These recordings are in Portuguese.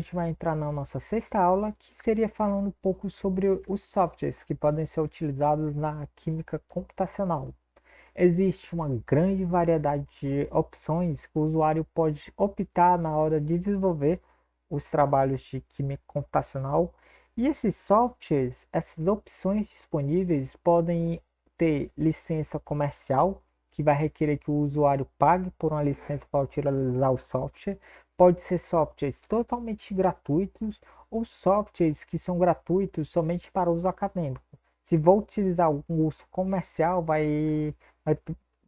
A gente vai entrar na nossa sexta aula, que seria falando um pouco sobre os softwares que podem ser utilizados na química computacional. Existe uma grande variedade de opções que o usuário pode optar na hora de desenvolver os trabalhos de química computacional. E esses softwares, essas opções disponíveis podem ter licença comercial, que vai requerer que o usuário pague por uma licença para utilizar o software. Pode ser softwares totalmente gratuitos ou softwares que são gratuitos somente para uso acadêmico. Se vou utilizar um uso comercial, vai,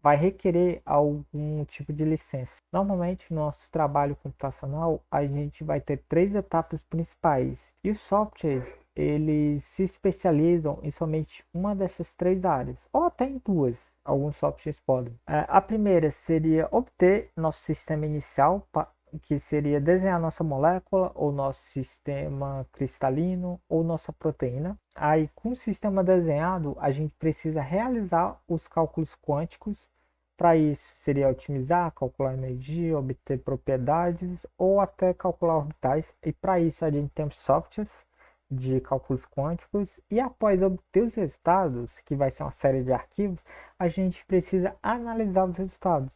vai requerer algum tipo de licença. Normalmente, no nosso trabalho computacional, a gente vai ter três etapas principais. E os softwares, eles se especializam em somente uma dessas três áreas, ou até em duas. Alguns softwares podem. A primeira seria obter nosso sistema inicial, que seria desenhar nossa molécula, ou nosso sistema cristalino, ou nossa proteína. Aí, com o sistema desenhado, a gente precisa realizar os cálculos quânticos. Para isso, seria otimizar, calcular energia, obter propriedades, ou até calcular orbitais. E para isso, a gente tem softwares de cálculos quânticos. E após obter os resultados, que vai ser uma série de arquivos, a gente precisa analisar os resultados.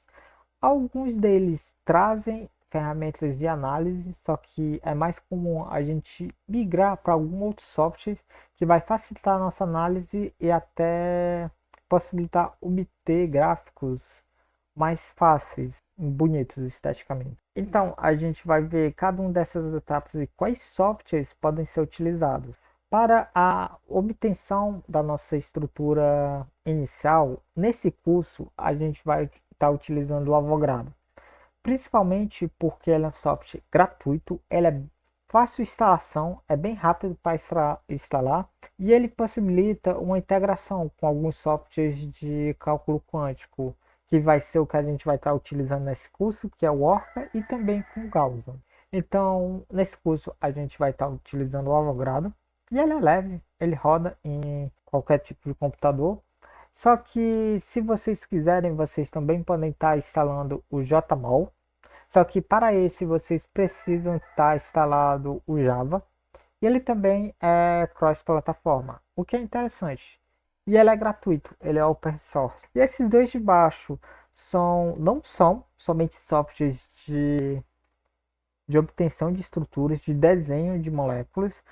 Alguns deles trazem ferramentas de análise, só que é mais comum a gente migrar para algum outro software que vai facilitar a nossa análise e até possibilitar obter gráficos mais fáceis, bonitos esteticamente. Então, a gente vai ver cada uma dessas etapas e quais softwares podem ser utilizados. Para a obtenção da nossa estrutura inicial, nesse curso a gente vai estar utilizando o Avogadro, principalmente porque ele é um software gratuito, ele é fácil de instalação, é bem rápido para instalar e ele possibilita uma integração com alguns softwares de cálculo quântico, que vai ser o que a gente vai estar utilizando nesse curso, que é o Orca, e também com o Gaussian. Então, nesse curso a gente vai estar utilizando o Avogadro e ele é leve, ele roda em qualquer tipo de computador. Só que se vocês quiserem, vocês também podem estar instalando o JMol. Só que para esse vocês precisam estar instalado o Java. E ele também é cross-plataforma, o que é interessante. E ele é gratuito, ele é open source. E esses dois de baixo não são somente softwares de obtenção de estruturas, de desenho de moléculas.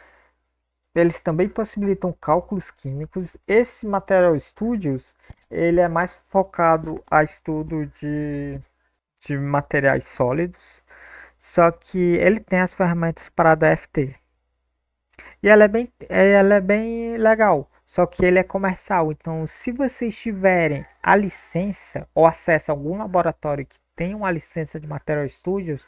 Eles também possibilitam cálculos químicos. Esse Material Studios, ele é mais focado a estudo de materiais sólidos, só que ele tem as ferramentas para DFT. E ela é bem legal, só que ele é comercial. Então, se vocês tiverem a licença ou acesso a algum laboratório que tem uma licença de Material Studios,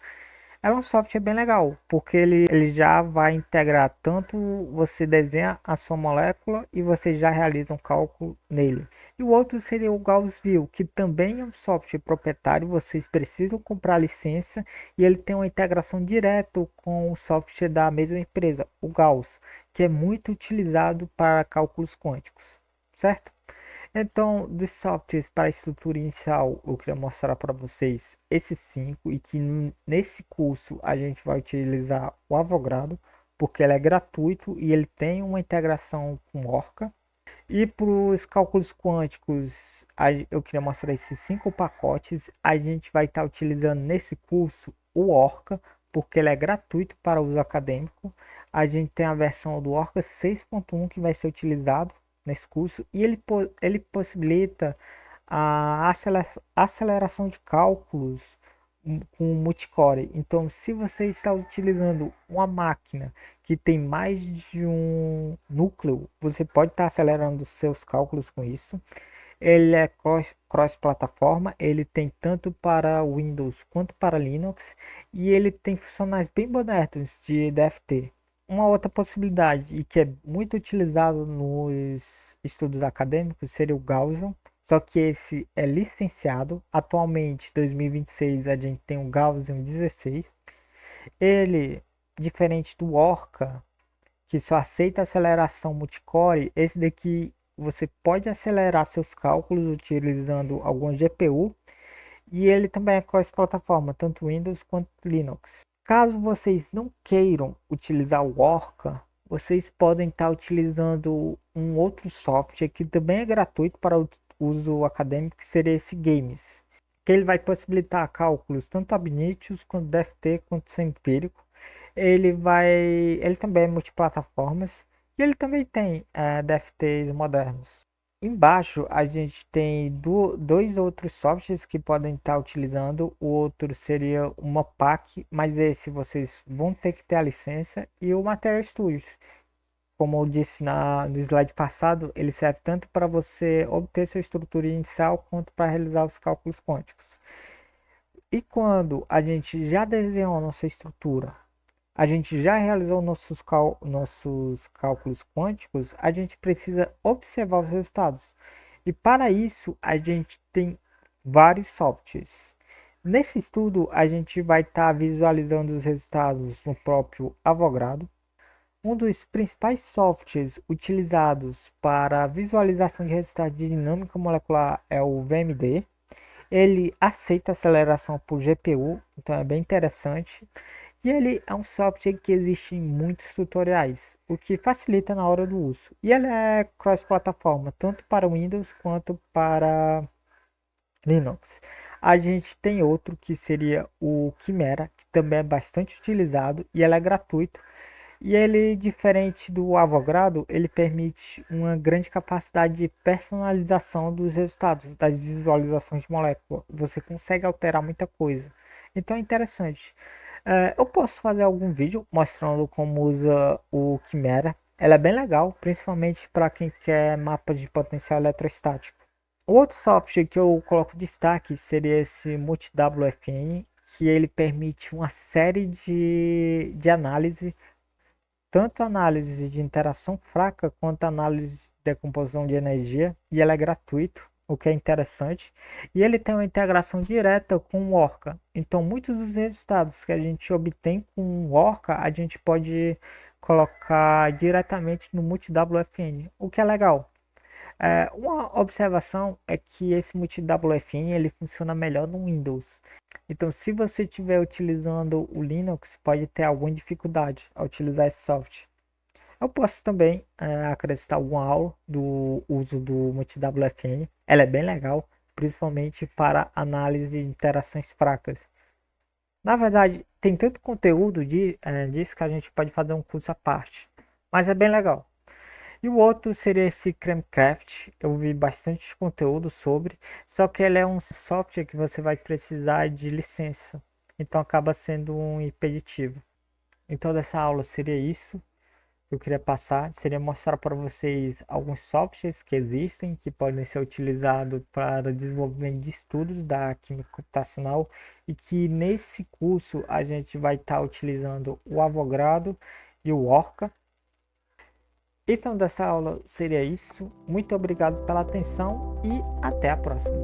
é um software bem legal, porque ele já vai integrar tanto você desenha a sua molécula e você já realiza um cálculo nele. E o outro seria o Gaussview, que também é um software proprietário, vocês precisam comprar a licença e ele tem uma integração direta com o software da mesma empresa, o Gauss, que é muito utilizado para cálculos quânticos, certo? Então, dos softwares para a estrutura inicial, eu queria mostrar para vocês esses cinco e que nesse curso a gente vai utilizar o Avogadro, porque ele é gratuito e ele tem uma integração com Orca. E para os cálculos quânticos, eu queria mostrar esses cinco pacotes. A gente vai estar utilizando nesse curso o Orca, porque ele é gratuito para uso acadêmico. A gente tem a versão do Orca 6.1 que vai ser utilizado nesse curso e ele possibilita a aceleração de cálculos com multicore. Então, se você está utilizando uma máquina que tem mais de um núcleo, você pode estar acelerando seus cálculos com isso. Ele é cross-plataforma, ele tem tanto para Windows quanto para Linux e ele tem funcionais bem modernos de DFT. Uma outra possibilidade e que é muito utilizado nos estudos acadêmicos seria o Gaussian, só que esse é licenciado. Atualmente, 2026, a gente tem o Gaussian 16. Ele, diferente do Orca, que só aceita aceleração multicore, esse daqui você pode acelerar seus cálculos utilizando alguma GPU e ele também é cross-plataforma, tanto Windows quanto Linux. Caso vocês não queiram utilizar o Orca, vocês podem estar utilizando um outro software que também é gratuito para o uso acadêmico, que seria esse Games, que ele vai possibilitar cálculos tanto ab initio quanto DFT quanto empírico. Ele também é multiplataformas e ele também tem DFTs modernos. Embaixo a gente tem dois outros softwares que podem estar utilizando. O outro seria o Mopac, mas esse vocês vão ter que ter a licença. E o Material Studio, como eu disse no slide passado, ele serve tanto para você obter sua estrutura inicial quanto para realizar os cálculos quânticos. E quando a gente já desenhou a nossa estrutura, a gente já realizou nossos cálculos quânticos, a gente precisa observar os resultados. E para isso, a gente tem vários softwares. Nesse estudo, a gente vai estar visualizando os resultados no próprio Avogadro. Um dos principais softwares utilizados para visualização de resultados de dinâmica molecular é o VMD. Ele aceita aceleração por GPU, então é bem interessante. E ele é um software que existe em muitos tutoriais, o que facilita na hora do uso. E ele é cross-plataforma, tanto para Windows quanto para Linux. A gente tem outro que seria o Chimera, que também é bastante utilizado e ele é gratuito. E ele, diferente do Avogadro, ele permite uma grande capacidade de personalização dos resultados, das visualizações de molécula. Você consegue alterar muita coisa. Então é interessante. Eu posso fazer algum vídeo mostrando como usa o Chimera. Ela é bem legal, principalmente para quem quer mapas de potencial eletrostático. O outro software que eu coloco destaque seria esse MultiWFN, que ele permite uma série de análise, tanto análise de interação fraca quanto análise de decomposição de energia, e ele é gratuito, o que é interessante. E ele tem uma integração direta com o Orca. Então, muitos dos resultados que a gente obtém com o Orca, a gente pode colocar diretamente no MultiWFN, o que é legal. Uma observação é que esse MultiWFN ele funciona melhor no Windows. Então, se você estiver utilizando o Linux, pode ter alguma dificuldade ao utilizar esse software. Eu posso também acrescentar alguma aula do uso do MultiWFN. Ela é bem legal, principalmente para análise de interações fracas. Na verdade, tem tanto conteúdo disso que a gente pode fazer um curso à parte. Mas é bem legal. E o outro seria esse Cramcraft. Eu vi bastante conteúdo sobre, só que ele é um software que você vai precisar de licença, então acaba sendo um impeditivo. Então dessa aula seria isso que eu queria passar, seria mostrar para vocês alguns softwares que existem, que podem ser utilizados para desenvolvimento de estudos da química computacional e que nesse curso a gente vai estar utilizando o Avogadro e o Orca. Então, dessa aula seria isso. Muito obrigado pela atenção e até a próxima.